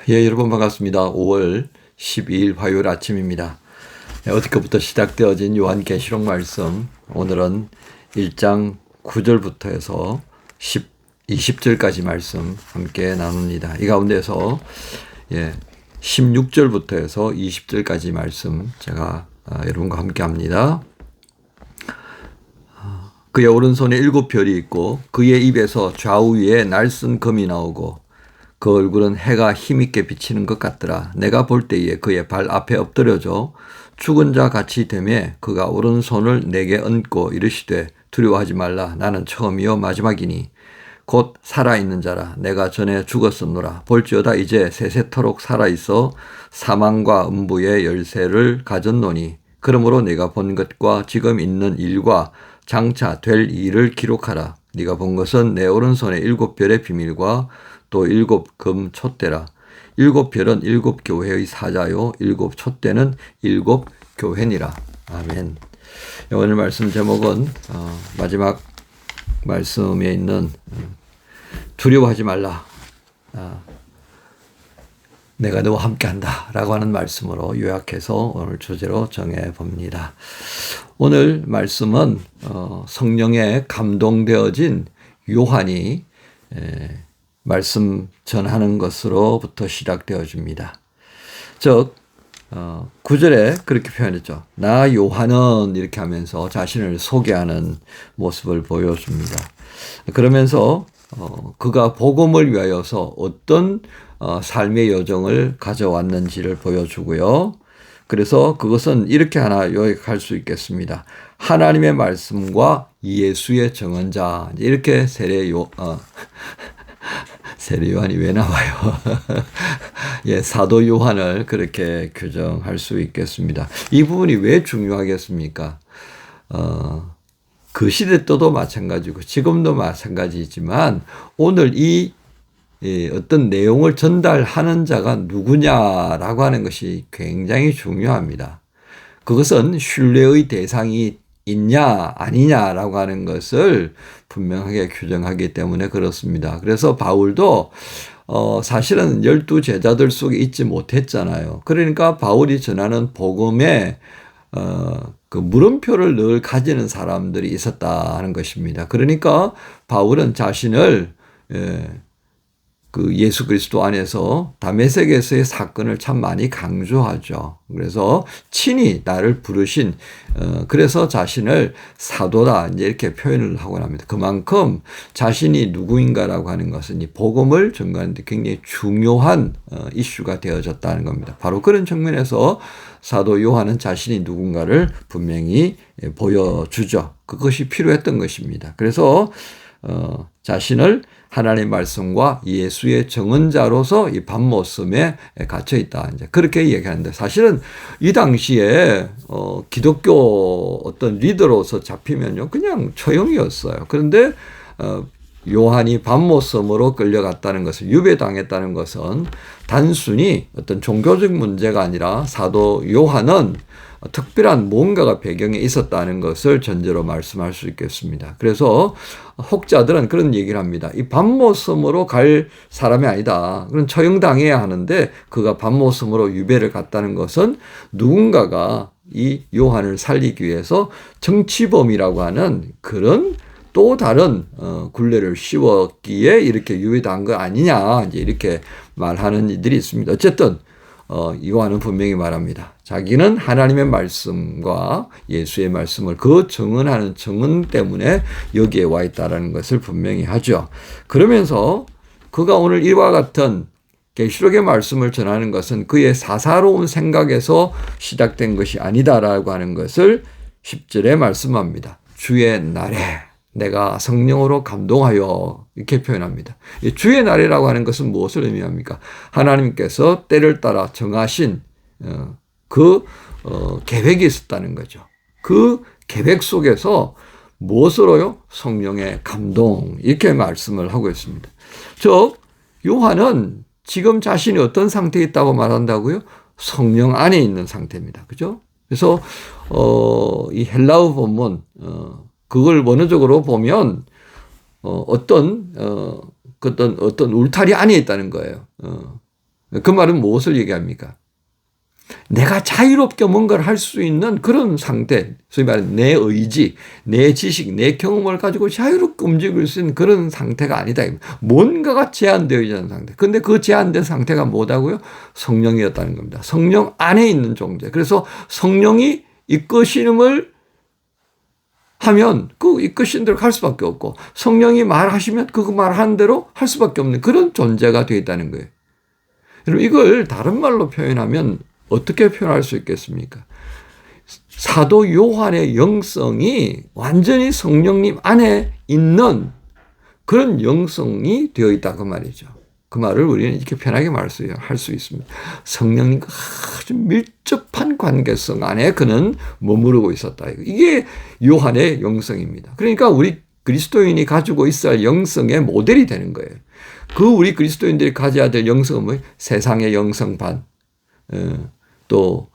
예, 여러분 반갑습니다. 5월 12일 화요일 아침입니다. 어저께부터 시작되어진 요한계시록 말씀, 오늘은 1장 9절부터 해서 20절까지 말씀 함께 나눕니다. 이 가운데서 16절부터 해서 20절까지 말씀 제가 여러분과 함께 합니다. 그의 오른손에 7별이 있고 그의 입에서 좌우에 날쌘 검이 나오고 그 얼굴은 해가 힘있게 비치는 것 같더라. 내가 볼 때에 그의 발 앞에 엎드려져 죽은 자 같이 되매 그가 오른손을 내게 얹고 이르시되 두려워하지 말라. 나는 처음이요 마지막이니 곧 살아있는 자라. 내가 전에 죽었었노라. 볼지어다 이제 세세토록 살아있어 사망과 음부의 열쇠를 가졌노니 그러므로 내가 본 것과 지금 있는 일과 장차 될 일을 기록하라. 네가 본 것은 내 오른손에 7별의 비밀과 또 7금 촛대라. 7별은 7교회의 사자요 7촛대는 7교회니라. 아멘. 오늘 말씀 제목은 마지막 말씀에 있는 두려워하지 말라. 내가 너와 함께한다 라고 하는 말씀으로 요약해서 오늘 주제로 정해봅니다. 오늘 말씀은 성령에 감동되어진 요한이 말씀 전하는 것으로부터 시작되어집니다. 즉 9절에 그렇게 표현했죠. 나 요한은 이렇게 하면서 자신을 소개하는 모습을 보여줍니다. 그러면서 그가 복음을 위하여서 어떤 삶의 여정을 가져왔는지를 보여주고요. 그래서 그것은 이렇게 하나 요약할 수 있겠습니다. 하나님의 말씀과 예수의 정언자. 이렇게 세례 요한이 왜 나와요? 사도 요한을 그렇게 규정할 수 있겠습니다. 이 부분이 왜 중요하겠습니까? 그 시대 때도 마찬가지고 지금도 마찬가지지만 오늘 이 어떤 내용을 전달하는 자가 누구냐라고 하는 것이 굉장히 중요합니다. 그것은 신뢰의 대상이 있냐 아니냐라고 하는 것을 분명하게 규정하기 때문에 그렇습니다. 그래서 바울도 사실은 12 제자들 속에 있지 못했잖아요. 그러니까 바울이 전하는 복음에 그 물음표를 늘 가지는 사람들이 있었다는 것입니다. 그러니까 바울은 자신을 그 예수 그리스도 안에서 다메섹에서의 사건을 참 많이 강조하죠. 그래서 친히 나를 부르신 그래서 자신을 사도다 이렇게 표현을 하곤 합니다. 그만큼 자신이 누구인가라고 하는 것은 이 복음을 전가하는 데 굉장히 중요한 이슈가 되어졌다는 겁니다. 바로 그런 측면에서 사도 요한은 자신이 누군가를 분명히 보여주죠. 그것이 필요했던 것입니다. 그래서 자신을 하나님의 말씀과 예수의 정언자로서 이 밤모섬에 갇혀 있다. 이제 그렇게 얘기하는데 사실은 이 당시에 기독교 어떤 리더로서 잡히면요 그냥 처형이었어요. 그런데 요한이 밤모섬으로 끌려갔다는 것을 유배당했다는 것은 단순히 어떤 종교적 문제가 아니라 사도 요한은 특별한 뭔가가 배경에 있었다는 것을 전제로 말씀할 수 있겠습니다. 그래서 혹자들은 그런 얘기를 합니다. 이 밤모섬으로 갈 사람이 아니다. 그런 처형당해야 하는데 그가 밤모섬으로 유배를 갔다는 것은 누군가가 이 요한을 살리기 위해서 정치범이라고 하는 그런 또 다른 굴레를 씌웠기에 이렇게 유배당한 거 아니냐 이제 이렇게 말하는 이들이 있습니다. 어쨌든 요한은 분명히 말합니다. 자기는 하나님의 말씀과 예수의 말씀을 그 정언하는 정언 때문에 여기에 와 있다는 것을 분명히 하죠. 그러면서 그가 오늘 이와 같은 계시록의 말씀을 전하는 것은 그의 사사로운 생각에서 시작된 것이 아니다라고 하는 것을 10절에 말씀합니다. 주의 날에 내가 성령으로 감동하여 이렇게 표현합니다. 주의 날이라고 하는 것은 무엇을 의미합니까? 하나님께서 때를 따라 정하신 그 계획이 있었다는 거죠. 그 계획 속에서 무엇으로요? 성령의 감동 이렇게 말씀을 하고 있습니다. 즉 요한은 지금 자신이 어떤 상태에 있다고 말한다고요? 성령 안에 있는 상태입니다. 그죠? 그래서 이 헬라어 본문 그걸 원어적으로 보면 어떤 울타리 안에 있다는 거예요. 그 말은 무엇을 얘기합니까? 내가 자유롭게 뭔가를 할 수 있는 그런 상태, 소위 말하는 내 의지, 내 지식, 내 경험을 가지고 자유롭게 움직일 수 있는 그런 상태가 아니다. 뭔가가 제한되어 있는 상태. 근데 그 제한된 상태가 뭐다고요? 성령이었다는 겁니다. 성령 안에 있는 존재. 그래서 성령이 이끄심을 하면 그 이끄신 대로 갈 수밖에 없고, 성령이 말하시면 그 말하는 대로 할 수밖에 없는 그런 존재가 되어 있다는 거예요. 여러분, 이걸 다른 말로 표현하면 어떻게 표현할 수 있겠습니까? 사도 요한의 영성이 완전히 성령님 안에 있는 그런 영성이 되어 있다, 그 말이죠. 그 말을 우리는 이렇게 편하게 할 수 있습니다. 성령님과 아주 밀접한 관계성 안에 그는 머무르고 있었다. 이게 요한의 영성입니다. 그러니까 우리 그리스도인이 가지고 있어야 할 영성의 모델이 되는 거예요. 그 우리 그리스도인들이 가져야 될 영성은 뭐예요? 세상의 영성 반, 또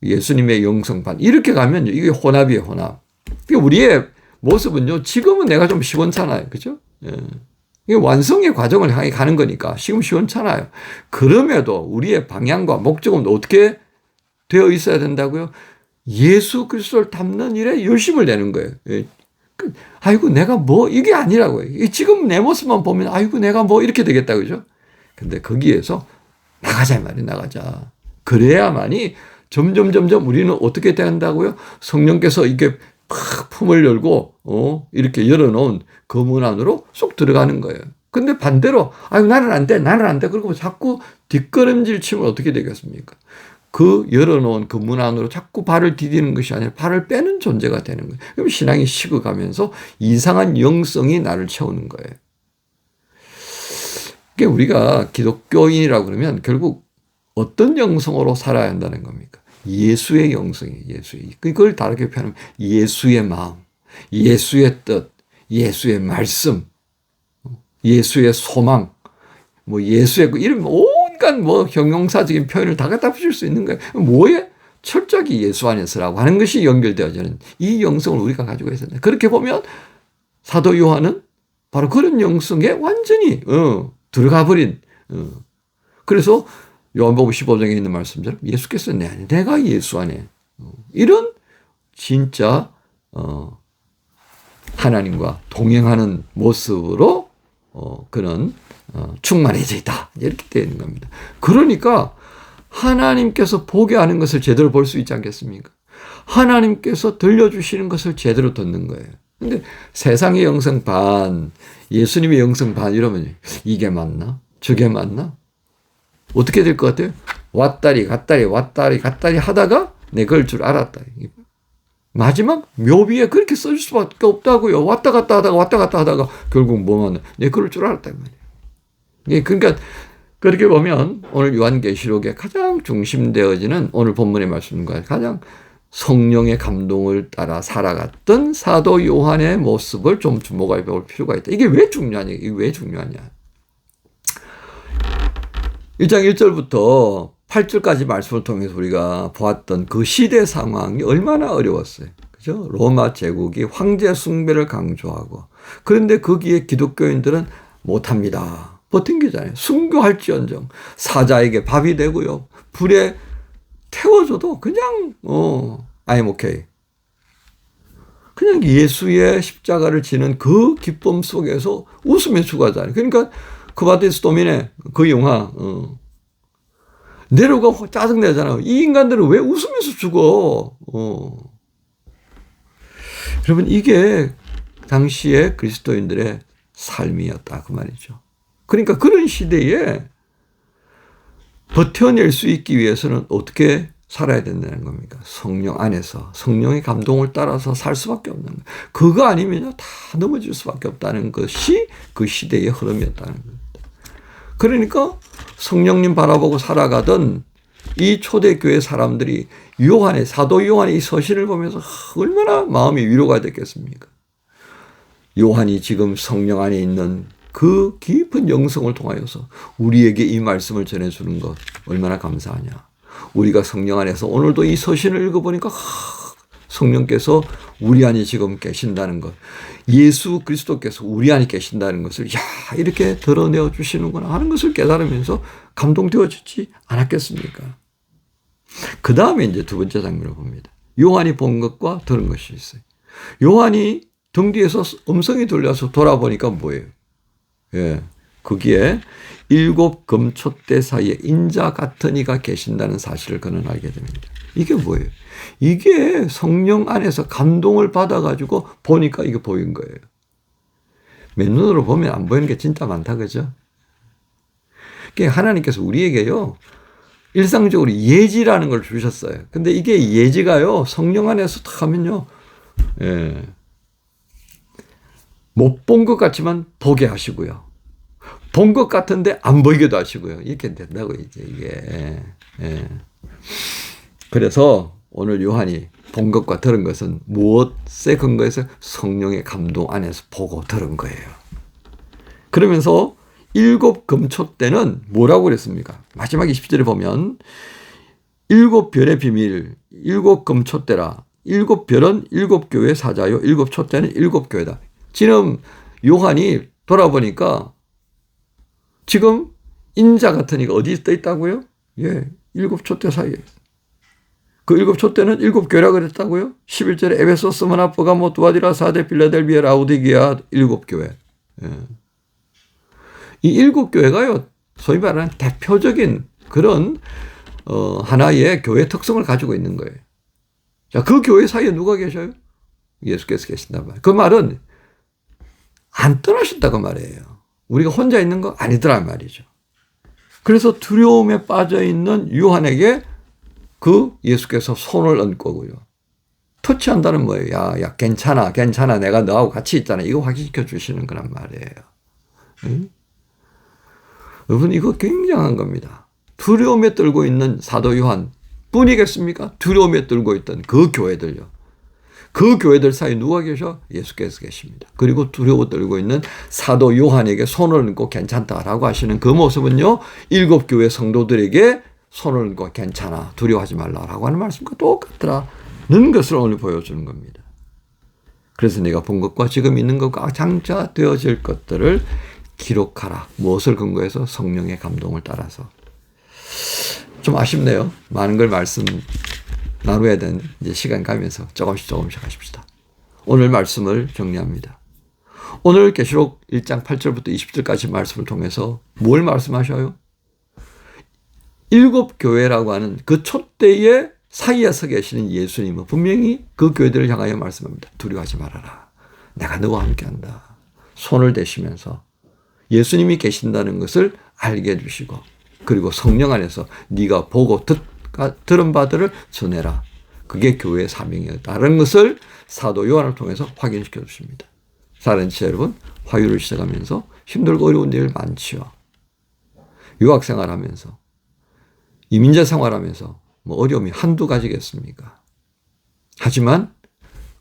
예수님의 영성 반. 이렇게 가면 이게 혼합이에요, 혼합. 우리의 모습은요, 지금은 내가 좀 시원찮아요. 그죠? 이게 완성의 과정을 향해 가는 거니까 지금 시원찮아요. 그럼에도 우리의 방향과 목적은 어떻게 되어 있어야 된다고요? 예수 그리스도를 닮는 일에 열심을 내는 거예요. 아이고 내가 뭐 이게 아니라고요. 지금 내 모습만 보면 아이고 내가 뭐 이렇게 되겠다, 그죠? 근데 거기에서 나가자 말이에요. 나가자. 그래야만이 점점 우리는 어떻게 된다고요? 성령께서 이게 팍 품을 열고 이렇게 열어놓은 그 문 안으로 쏙 들어가는 거예요. 근데 반대로 아유 나는 안 돼. 그러고 자꾸 뒷걸음질 치면 어떻게 되겠습니까? 그 열어놓은 그 문 안으로 자꾸 발을 디디는 것이 아니라 발을 빼는 존재가 되는 거예요. 그럼 신앙이 식어가면서 이상한 영성이 나를 채우는 거예요. 그게 우리가 기독교인이라고 그러면 결국 어떤 영성으로 살아야 한다는 겁니까? 예수의 영성이에요. 예수의. 그걸 다르게 표현하면 예수의 마음, 예수의 뜻, 예수의 말씀, 예수의 소망, 뭐 예수의 이런 온갖 뭐 형용사적인 표현을 다 갖다 붙일 수 있는 거예요. 뭐에? 철저하게 예수 안에서라고 하는 것이 연결되어지는 이 영성을 우리가 가지고 있어야 돼. 그렇게 보면 사도 요한은 바로 그런 영성에 완전히 들어가 버린. 그래서 요한복음 15장에 있는 말씀처럼 예수께서 내 안에, 내가 예수 안에, 이런 진짜 하나님과 동행하는 모습으로 그는 충만해져 있다. 이렇게 되어 있는 겁니다. 그러니까 하나님께서 보게 하는 것을 제대로 볼 수 있지 않겠습니까? 하나님께서 들려주시는 것을 제대로 듣는 거예요. 근데 세상의 영성 반, 예수님의 영성 반 이러면 이게 맞나? 저게 맞나? 어떻게 될 것 같아요? 왔다리 갔다리 하다가 내 그럴 줄 알았다. 마지막 묘비에 그렇게 써줄 수밖에 없다고요. 왔다 갔다 하다가 결국 뭐만 내 그럴 줄 알았다. 그러니까 그렇게 보면 오늘 요한계시록에 가장 중심되어지는 오늘 본문의 말씀과 가장 성령의 감동을 따라 살아갔던 사도 요한의 모습을 좀 주목해 볼 필요가 있다. 이게 왜 중요하냐? 1장 1절부터 8절까지 말씀을 통해서 우리가 보았던 그 시대 상황이 얼마나 어려웠어요. 그죠? 로마 제국이 황제 숭배를 강조하고, 그런데 거기에 기독교인들은 못합니다. 버틴 게잖아요. 순교할지언정 사자에게 밥이 되고요. 불에 태워줘도 그냥 I'm okay. 그냥 예수의 십자가를 지는 그 기쁨 속에서 웃으며 죽어가잖아요. 그러니까 쿠바티스 도미네 그 영화 내려가 짜증내잖아요. 이 인간들은 왜 웃으면서 죽어? 여러분, 이게 당시에 그리스도인들의 삶이었다 그 말이죠. 그러니까 그런 시대에 버텨낼 수 있기 위해서는 어떻게 살아야 된다는 겁니까? 성령 안에서 성령의 감동을 따라서 살 수밖에 없는 거예요. 그거 아니면 다 넘어질 수밖에 없다는 것이 그 시대의 흐름이었다는 겁니다. 그러니까 성령님 바라보고 살아가던 이 초대교회 사람들이 사도 요한의 이 서신을 보면서 얼마나 마음이 위로가 됐겠습니까? 요한이 지금 성령 안에 있는 그 깊은 영성을 통하여서 우리에게 이 말씀을 전해주는 것 얼마나 감사하냐. 우리가 성령 안에서 오늘도 이 서신을 읽어보니까 성령께서 우리 안에 지금 계신다는 것, 예수 그리스도께서 우리 안에 계신다는 것을 이렇게 드러내어 주시는구나 하는 것을 깨달으면서 감동되어지지 않았겠습니까? 그 다음에 이제 두 번째 장면을 봅니다. 요한이 본 것과 들은 것이 있어요. 요한이 등 뒤에서 음성이 들려서 돌아보니까 뭐예요? 예, 거기에 7 금촛대 사이에 인자 같은 이가 계신다는 사실을 그는 알게 됩니다. 이게 뭐예요? 이게 성령 안에서 감동을 받아가지고 보니까 이게 보인 거예요. 맨눈으로 보면 안 보이는 게 진짜 많다, 그죠? 하나님께서 우리에게요, 일상적으로 예지라는 걸 주셨어요. 근데 이게 예지가요, 성령 안에서 딱 하면요, 예, 못 본 것 같지만 보게 하시고요. 본 것 같은데 안 보이게도 하시고요. 이렇게 된다고, 이제 이게. 예. 그래서 오늘 요한이 본 것과 들은 것은 무엇에 근거해서 성령의 감동 안에서 보고 들은 거예요. 그러면서 7 금촛대는 뭐라고 그랬습니까? 마지막 20절에 보면 7 별의 비밀, 7 금촛대라. 7 별은 7 교회 사자요. 7 촛대는 7 교회다. 지금 요한이 돌아보니까 지금 인자 같은 이가 어디에 떠 있다고요? 예, 7 촛대 사이에. 그 7 촛대는 7 교회라 그랬다고요? 11절에 에베소, 스무나, 버가모, 두아디라, 사데, 필라델비아, 라우디게아 7 교회. 예. 이 7 교회가요, 소위 말하는 대표적인 그런 하나의 교회 특성을 가지고 있는 거예요. 자, 그 교회 사이에 누가 계셔요? 예수께서 계신단 말이에요. 그 말은 안 떠나셨다고 말이에요. 우리가 혼자 있는 거 아니더란 말이죠. 그래서 두려움에 빠져 있는 요한에게 그 예수께서 손을 얹고요. 터치한다는 뭐예요? 야, 괜찮아. 내가 너하고 같이 있잖아. 이거 확인시켜 주시는 거란 말이에요. 응? 여러분, 이거 굉장한 겁니다. 두려움에 떨고 있는 사도 요한 뿐이겠습니까? 두려움에 떨고 있던 그 교회들요. 그 교회들 사이에 누가 계셔? 예수께서 계십니다. 그리고 두려워 떨고 있는 사도 요한에게 손을 얹고 괜찮다라고 하시는 그 모습은요, 7 교회 성도들에게 손을 얹고 괜찮아, 두려워하지 말라라고 하는 말씀과 똑같더라는 것을 오늘 보여주는 겁니다. 그래서 내가 본 것과 지금 있는 것과 장차 되어질 것들을 기록하라. 무엇을 근거해서? 성령의 감동을 따라서. 좀 아쉽네요. 많은 걸 말씀 나눠야 되는 이제 시간 가면서 조금씩 하십시다. 오늘 말씀을 정리합니다. 오늘 계시록 1장 8절부터 20절까지 말씀을 통해서 뭘 말씀하셔요? 7 교회라고 하는 그 촛대의 사이에 서 계시는 예수님은 분명히 그 교회들을 향하여 말씀합니다. 두려워하지 말아라. 내가 너와 함께한다. 손을 대시면서 예수님이 계신다는 것을 알게 해주시고, 그리고 성령 안에서 네가 보고 들은 바들을 전해라. 그게 교회의 사명이었다는 것을 사도 요한을 통해서 확인시켜 주십니다. 사랑하는 지체 여러분, 화요를 시작하면서 힘들고 어려운 일 많지요. 유학 생활하면서, 이민자 생활하면서 뭐 어려움이 한두 가지겠습니까? 하지만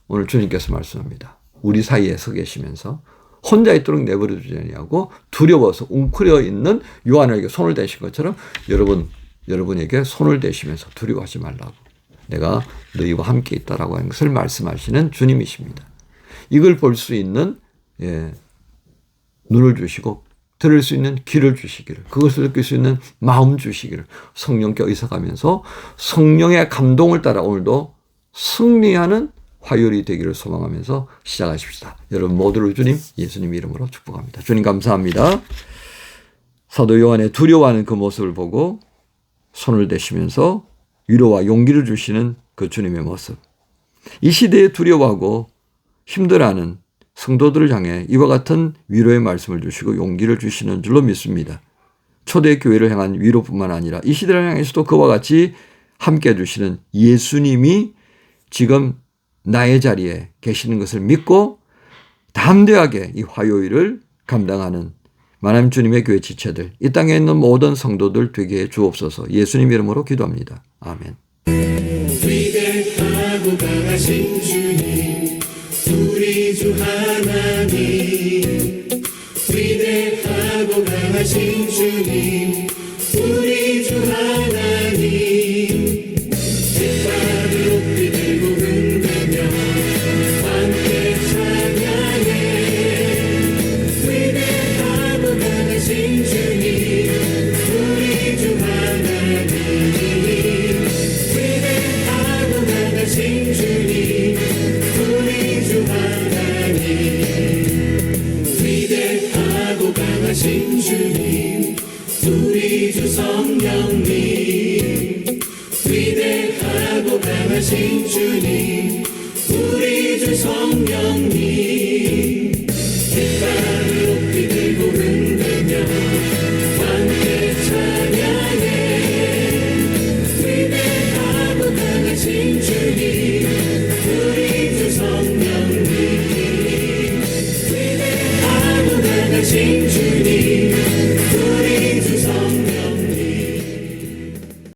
오늘 주님께서 말씀합니다. 우리 사이에 서 계시면서 혼자 있도록 내버려 두지 아니하고 두려워서 웅크려 있는 요한에게 손을 대신 것처럼 여러분에게 손을 대시면서 두려워하지 말라고. 내가 너희와 함께 있다라고 하는 것을 말씀하시는 주님이십니다. 이걸 볼 수 있는 눈을 주시고 들을 수 있는 귀를 주시기를, 그것을 느낄 수 있는 마음 주시기를 성령께 의석하면서 성령의 감동을 따라 오늘도 승리하는 화요일이 되기를 소망하면서 시작하십시다. 여러분 모두를 주님 예수님 이름으로 축복합니다. 주님 감사합니다. 사도 요한의 두려워하는 그 모습을 보고 손을 대시면서 위로와 용기를 주시는 그 주님의 모습. 이 시대에 두려워하고 힘들어하는 성도들을 향해 이와 같은 위로의 말씀을 주시고 용기를 주시는 줄로 믿습니다. 초대교회를 향한 위로뿐만 아니라 이 시대를 향해서도 그와 같이 함께 해주시는 예수님이 지금 나의 자리에 계시는 것을 믿고 담대하게 이 화요일을 감당하는 만남 주님의 교회 지체들, 이 땅에 있는 모든 성도들 되게 해 주옵소서. 예수님 이름으로 기도합니다. 아멘. 위대하고 강하신 주님, 우리 주 하나님. 위대하고 강하신 주님, 우리 주 하나님. 깃발을 높이 들고 흔들며 함께 찬양해. 위대하고 강하신 주님, 우리 강하신 주님, 우리 주 성령님, 위대하고 강하신 주님, 우리 주 성령님.